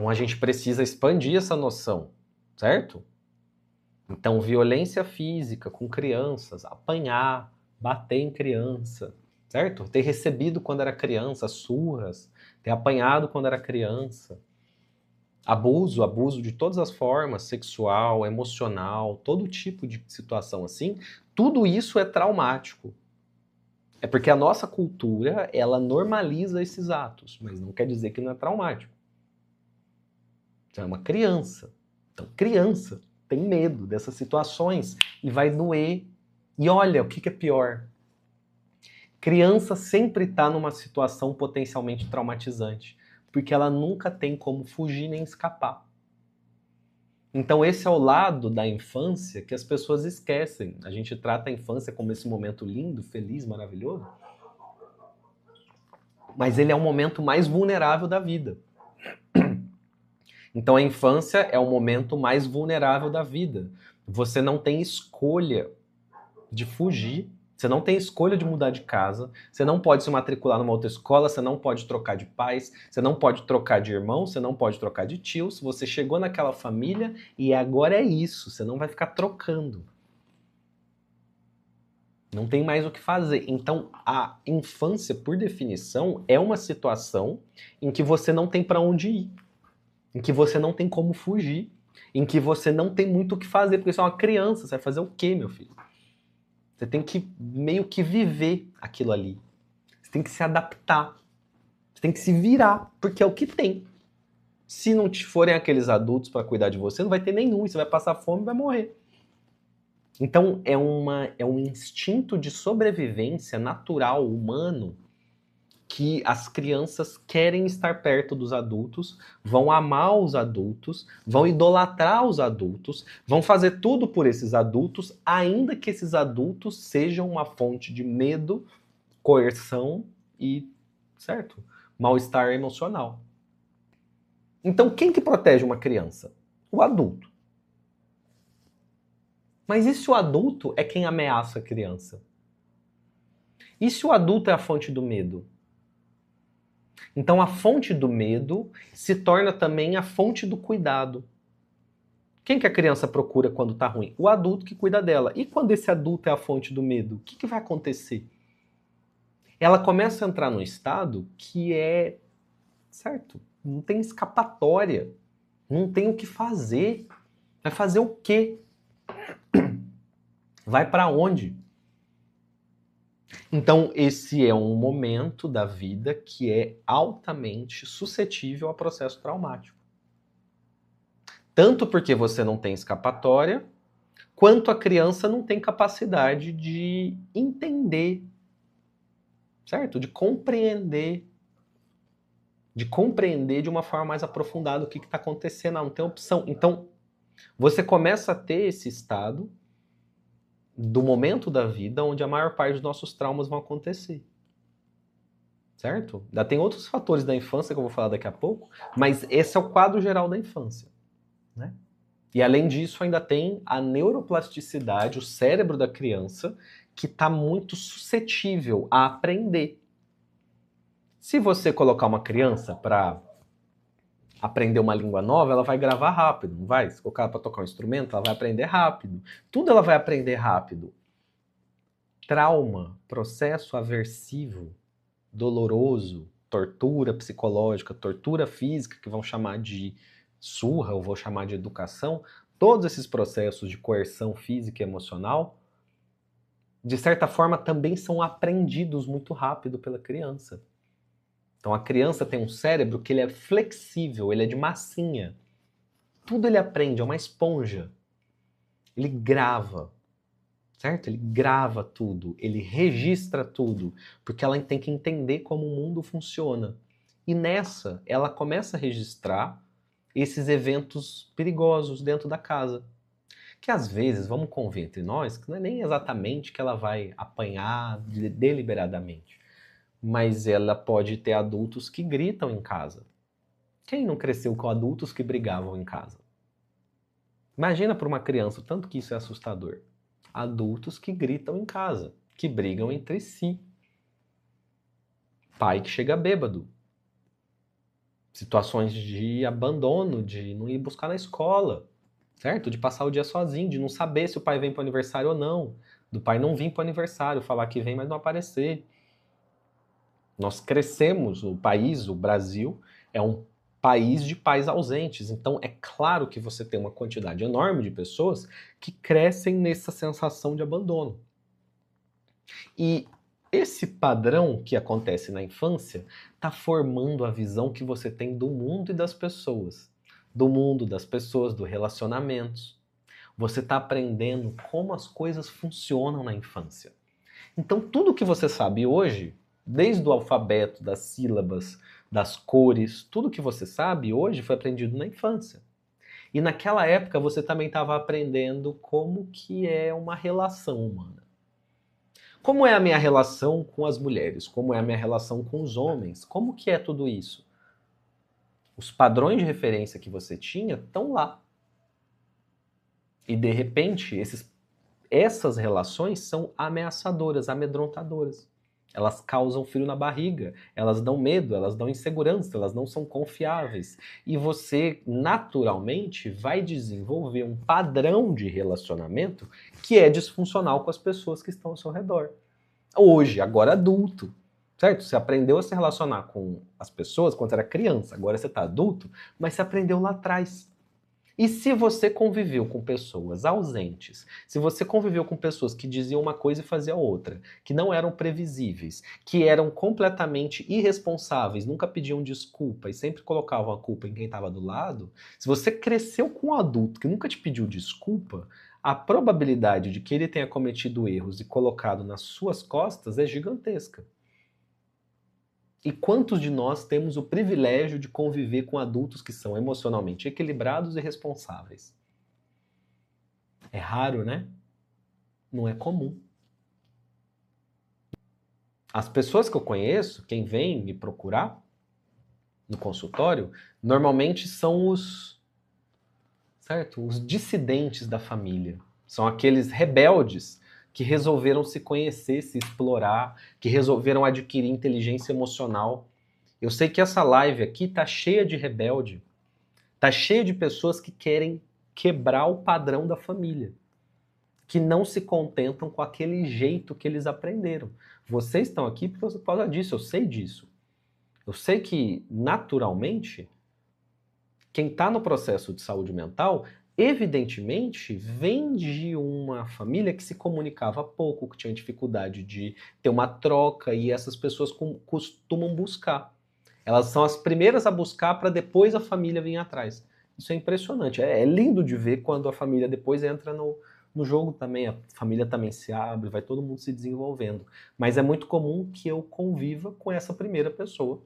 Então a gente precisa expandir essa noção, certo? Então, violência física com crianças, apanhar, bater em criança, certo? Ter recebido quando era criança, surras, ter apanhado quando era criança. Abuso de todas as formas, sexual, emocional, todo tipo de situação assim, tudo isso é traumático. É porque a nossa cultura, ela normaliza esses atos, mas não quer dizer que não é traumático. Então, é uma criança. Então, criança tem medo dessas situações e vai doer. E olha, o que é pior? Criança sempre está numa situação potencialmente traumatizante, porque ela nunca tem como fugir nem escapar. Então esse é o lado da infância que as pessoas esquecem. A gente trata a infância como esse momento lindo, feliz, maravilhoso, mas ele é o momento mais vulnerável da vida. Então a infância é o momento mais vulnerável da vida. Você não tem escolha de fugir, você não tem escolha de mudar de casa, você não pode se matricular numa outra escola, você não pode trocar de pais, você não pode trocar de irmão, você não pode trocar de tios, você chegou naquela família e agora é isso, você não vai ficar trocando. Não tem mais o que fazer. Então, a infância, por definição, é uma situação em que você não tem para onde ir, em que você não tem como fugir, em que você não tem muito o que fazer, porque você é uma criança, você vai fazer o quê, meu filho? Você tem que meio que viver aquilo ali. Você tem que se adaptar. Você tem que se virar, porque é o que tem. Se não te forem aqueles adultos para cuidar de você, não vai ter nenhum, você vai passar fome e vai morrer. Então é um instinto de sobrevivência natural, humano, que as crianças querem estar perto dos adultos, vão amar os adultos, vão idolatrar os adultos, vão fazer tudo por esses adultos, ainda que esses adultos sejam uma fonte de medo, coerção e, certo, mal-estar emocional. Então, quem que protege uma criança? O adulto. Mas e se o adulto é quem ameaça a criança? E se o adulto é a fonte do medo? Então, a fonte do medo se torna também a fonte do cuidado. Quem que a criança procura quando tá ruim? O adulto que cuida dela. E quando esse adulto é a fonte do medo, o que vai acontecer? Ela começa a entrar num estado que é, certo, não tem escapatória, não tem o que fazer. Vai fazer o quê? Vai para onde? Então, esse é um momento da vida que é altamente suscetível a processo traumático. Tanto porque você não tem escapatória, quanto a criança não tem capacidade de entender, certo? De compreender de uma forma mais aprofundada o que está acontecendo, não tem opção. Então, você começa a ter esse estado do momento da vida onde a maior parte dos nossos traumas vão acontecer. Certo? Ainda tem outros fatores da infância que eu vou falar daqui a pouco, mas esse é o quadro geral da infância. Né? E além disso, ainda tem a neuroplasticidade, o cérebro da criança, que está muito suscetível a aprender. Se você colocar uma criança para aprender uma língua nova, ela vai gravar rápido, não vai? Se colocar para tocar um instrumento, ela vai aprender rápido. Tudo ela vai aprender rápido. Trauma, processo aversivo, doloroso, tortura psicológica, tortura física, que vão chamar de surra ou vou chamar de educação, todos esses processos de coerção física e emocional, de certa forma, também são aprendidos muito rápido pela criança. Então a criança tem um cérebro que ele é flexível, ele é de massinha. Tudo ele aprende, é uma esponja. Ele grava, certo? Ele grava tudo, ele registra tudo, porque ela tem que entender como o mundo funciona. E nessa, ela começa a registrar esses eventos perigosos dentro da casa. Que às vezes, vamos convir entre nós, que não é nem exatamente que ela vai apanhar deliberadamente, mas ela pode ter adultos que gritam em casa. Quem não cresceu com adultos que brigavam em casa? Imagina para uma criança o tanto que isso é assustador. Adultos que gritam em casa, que brigam entre si. Pai que chega bêbado. Situações de abandono, de não ir buscar na escola, certo? De passar o dia sozinho, de não saber se o pai vem para o aniversário ou não, do pai não vir para o aniversário, falar que vem, mas não aparecer. Nós crescemos, o país, o Brasil, é um país de pais ausentes. Então, é claro que você tem uma quantidade enorme de pessoas que crescem nessa sensação de abandono. E esse padrão que acontece na infância está formando a visão que você tem do mundo e das pessoas. Do mundo, das pessoas, dos relacionamentos. Você está aprendendo como as coisas funcionam na infância. Então, tudo que você sabe hoje, desde o alfabeto, das sílabas, das cores, tudo que você sabe hoje foi aprendido na infância. E naquela época você também estava aprendendo como que é uma relação humana. Como é a minha relação com as mulheres? Como é a minha relação com os homens? Como que é tudo isso? Os padrões de referência que você tinha estão lá. E de repente, essas relações são ameaçadoras, amedrontadoras. Elas causam frio na barriga, elas dão medo, elas dão insegurança, elas não são confiáveis. E você, naturalmente, vai desenvolver um padrão de relacionamento que é disfuncional com as pessoas que estão ao seu redor. Hoje, agora adulto, certo? Você aprendeu a se relacionar com as pessoas quando era criança, agora você está adulto, mas você aprendeu lá atrás. E se você conviveu com pessoas ausentes, se você conviveu com pessoas que diziam uma coisa e faziam outra, que não eram previsíveis, que eram completamente irresponsáveis, nunca pediam desculpa e sempre colocavam a culpa em quem estava do lado, se você cresceu com um adulto que nunca te pediu desculpa, a probabilidade de que ele tenha cometido erros e colocado nas suas costas é gigantesca. E quantos de nós temos o privilégio de conviver com adultos que são emocionalmente equilibrados e responsáveis? É raro, né? Não é comum. As pessoas que eu conheço, quem vem me procurar no consultório, normalmente são os dissidentes da família. São aqueles rebeldes que resolveram se conhecer, se explorar, que resolveram adquirir inteligência emocional. Eu sei que essa live aqui tá cheia de rebelde, tá cheia de pessoas que querem quebrar o padrão da família, que não se contentam com aquele jeito que eles aprenderam. Vocês estão aqui por causa disso, eu sei disso. Eu sei que, naturalmente, quem está no processo de saúde mental, evidentemente, vem de uma família que se comunicava pouco, que tinha dificuldade de ter uma troca, e essas pessoas costumam buscar. Elas são as primeiras a buscar para depois a família vir atrás. Isso é impressionante. É lindo de ver quando a família depois entra no jogo também. A família também se abre, vai todo mundo se desenvolvendo. Mas é muito comum que eu conviva com essa primeira pessoa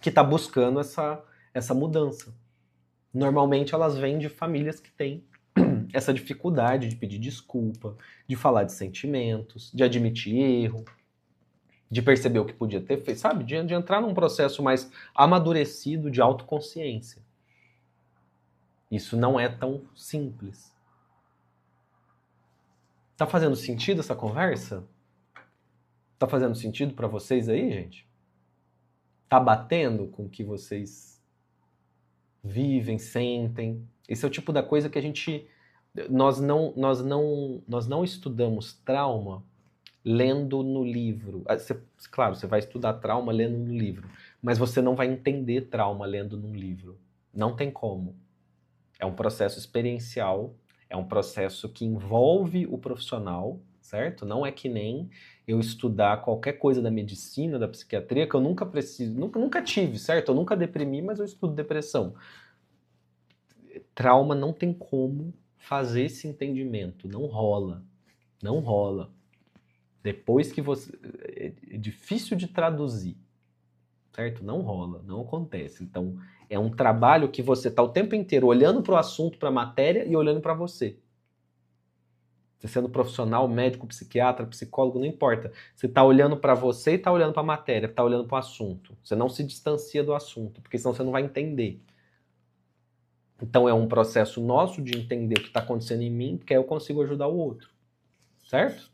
que está buscando essa mudança. Normalmente elas vêm de famílias que têm essa dificuldade de pedir desculpa, de falar de sentimentos, de admitir erro, de perceber o que podia ter feito, sabe? De entrar num processo mais amadurecido de autoconsciência. Isso não é tão simples. Tá fazendo sentido essa conversa? Tá fazendo sentido para vocês aí, gente? Tá batendo com o que vocês vivem, sentem? Esse é o tipo da coisa que nós não estudamos trauma lendo no livro. Claro, você vai estudar trauma lendo no livro, mas você não vai entender trauma lendo num livro. Não tem como. É um processo experiencial, é um processo que envolve o profissional, certo? Não é que nem eu estudar qualquer coisa da medicina, da psiquiatria, que eu nunca nunca tive, certo? Eu nunca deprimi, mas eu estudo depressão. Trauma não tem como fazer esse entendimento, não rola. Não rola. Depois que você... É difícil de traduzir, certo? Não rola, não acontece. Então, é um trabalho que você está o tempo inteiro olhando para o assunto, para a matéria e olhando para você. Você sendo profissional, médico, psiquiatra, psicólogo, não importa. Você está olhando para você e está olhando para a matéria, está olhando para o assunto. Você não se distancia do assunto, porque senão você não vai entender. Então, é um processo nosso de entender o que está acontecendo em mim, porque aí eu consigo ajudar o outro. Certo?